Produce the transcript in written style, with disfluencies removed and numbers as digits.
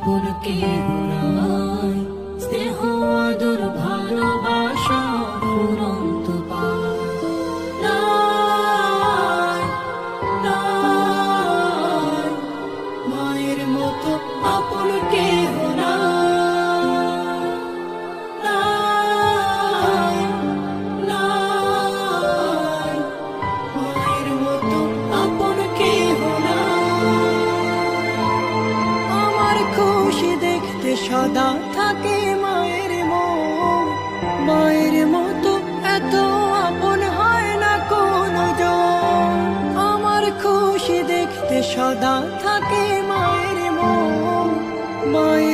আপন কেহ নাই, স্নেহ আদর ভালোবাসা ফুরন্ত পায়। নাই, নাই, মায়ের মতো আপন কেহ নাই। নাই, নাই, মায়ের মতো আপন কেহ নাই। আমার খুশি দেখতে সদা থাকে মায়ের মন, মায়ের মতো এত আপন হয় না কোনো জন। আমার খুশি দেখতে সদা থাকে মায়ের মন, মায়ের